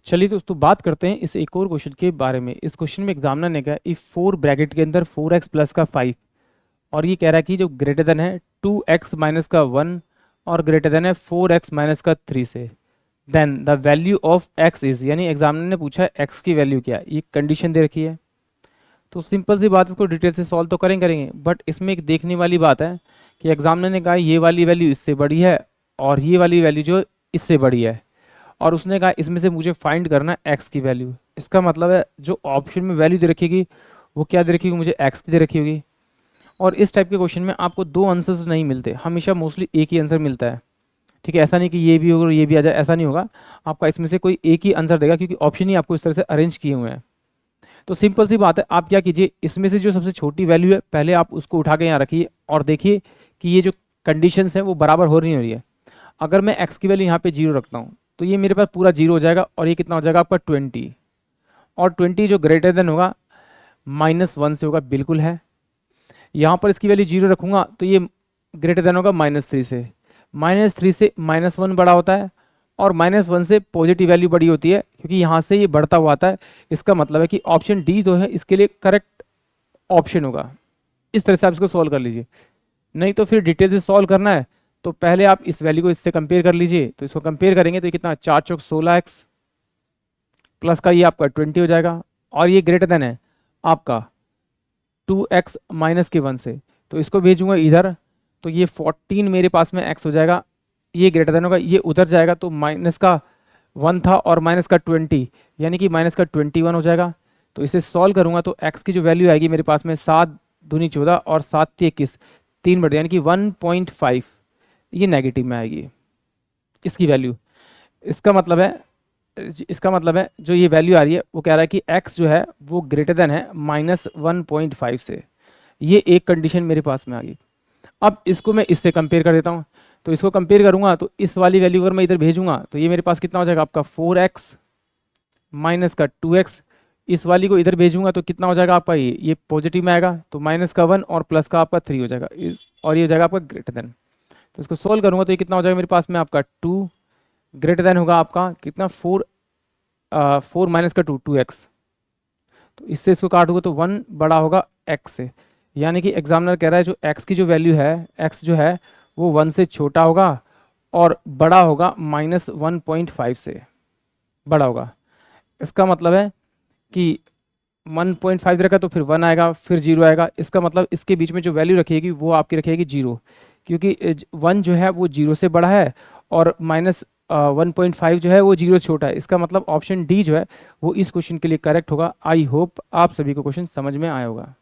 चलिए दोस्तों बात करते हैं इस एक और क्वेश्चन के बारे में। इस क्वेश्चन में एग्जामिनर ने कहा इफ 4 ब्रैकेट के अंदर 4x प्लस का 5 और ये कह रहा है कि जो ग्रेटर देन है 2x माइनस का 1 और ग्रेटर देन है 4x माइनस का 3 से, then the value of x is, यानी एग्जामिनर ने पूछा है x की वैल्यू क्या है, ये कंडीशन दे रखी है। तो सिंपल सी बात है, इसको डिटेल से सॉल्व तो करेंगे, बट इसमें एक देखने वाली बात है कि एग्जामिनर ने कहा ये वाली वैल्यू इससे बड़ी है और ये वाली वैल्यू जो इससे बड़ी है, और उसने कहा इसमें से मुझे फाइंड करना है एक्स की वैल्यू। इसका मतलब है जो ऑप्शन में वैल्यू दे रखी वो क्या दे रखी होगी, मुझे एक्स की दे रखी होगी। और इस टाइप के क्वेश्चन में आपको दो आंसर्स नहीं मिलते, हमेशा मोस्टली एक ही आंसर मिलता है। ठीक है, ऐसा नहीं कि ये भी होगा और ये भी आ जाए, ऐसा नहीं होगा। आपका इसमें से कोई एक ही आंसर देगा, क्योंकि ऑप्शन ही आपको इस तरह से अरेंज किए हुए हैं। तो सिंपल सी बात है, आप क्या कीजिए, इसमें से जो सबसे छोटी वैल्यू है पहले आप उसको उठा के यहाँ रखिए और देखिए कि ये जो कंडीशंस हैं वो बराबर हो रही है। अगर मैं एक्स की वैल्यू यहाँ पे 0 रखता हूँ तो ये मेरे पास पूरा 0 हो जाएगा, और ये कितना हो जाएगा आपका 20, और 20 जो ग्रेटर देन होगा -1 से होगा, बिल्कुल है। यहाँ पर इसकी वैल्यू 0 रखूंगा तो ये ग्रेटर देन होगा -3 से, -3 से -1 बड़ा होता है, और -1 से पॉजिटिव वैल्यू बड़ी होती है, क्योंकि यहाँ से ये बढ़ता हुआ आता है। इसका मतलब है कि ऑप्शन डी जो है इसके लिए करेक्ट ऑप्शन होगा। इस तरह से आप इसको सॉल्व कर लीजिए, नहीं तो फिर डिटेल से सॉल्व करना है तो पहले आप इस वैल्यू को इससे कंपेयर कर लीजिए। तो इसको कंपेयर करेंगे तो ये कितना, 4 चौक 16x प्लस का ये आपका 20 हो जाएगा, और ये ग्रेटर देन है आपका 2x माइनस के 1 से, तो इसको भेजूंगा इधर, तो ये 14 मेरे पास में x हो जाएगा, ये ग्रेटर देन होगा, ये उधर जाएगा तो माइनस का 1 था और माइनस का 20, यानी कि माइनस का 21 हो जाएगा। तो इसे सॉल्व करूंगा तो x की जो वैल्यू आएगी मेरे पास में 7 दूनी 14 और 7 ती 21, 3 बटे, यानी कि 1.5, ये नेगेटिव में आएगी इसकी वैल्यू। इसका मतलब है जो ये वैल्यू आ रही है वो कह रहा है कि x जो है वो ग्रेटर देन है -1.5 से। ये एक कंडीशन मेरे पास में आ गई। अब इसको मैं इससे कंपेयर कर देता हूँ, तो इसको कंपेयर करूंगा तो इस वाली वैल्यू अगर मैं इधर भेजूंगा तो ये मेरे पास कितना हो जाएगा आपका 4x माइनस का 2x, इस वाली को इधर भेजूंगा तो कितना हो जाएगा आपका, ये पॉजिटिव में आएगा तो -1 और प्लस का आपका 3 हो जाएगा, और ये हो जाएगा आपका ग्रेटर देन। तो इसको सोल्व करूंगा तो ये कितना हो जाएगा मेरे पास में आपका 2, ग्रेटर देन होगा आपका कितना 4 माइनस का 2x, तो इससे इसको काटूंगा तो 1 बड़ा होगा x से, यानी कि एग्जामिनर कह रहा है जो x की जो वैल्यू है, x जो है वो 1 से छोटा होगा और बड़ा होगा -1.5 से बड़ा होगा। इसका मतलब है कि 1.5 रखा तो फिर 1 आएगा, फिर 0 आएगा। इसका मतलब इसके बीच में जो वैल्यू रखेगी वो आपकी रखेगी 0, क्योंकि 1 जो है वो 0 से बड़ा है और -1.5 जो है वो 0 से छोटा है। इसका मतलब ऑप्शन डी जो है वो इस क्वेश्चन के लिए करेक्ट होगा। आई होप आप सभी को क्वेश्चन समझ में आया होगा।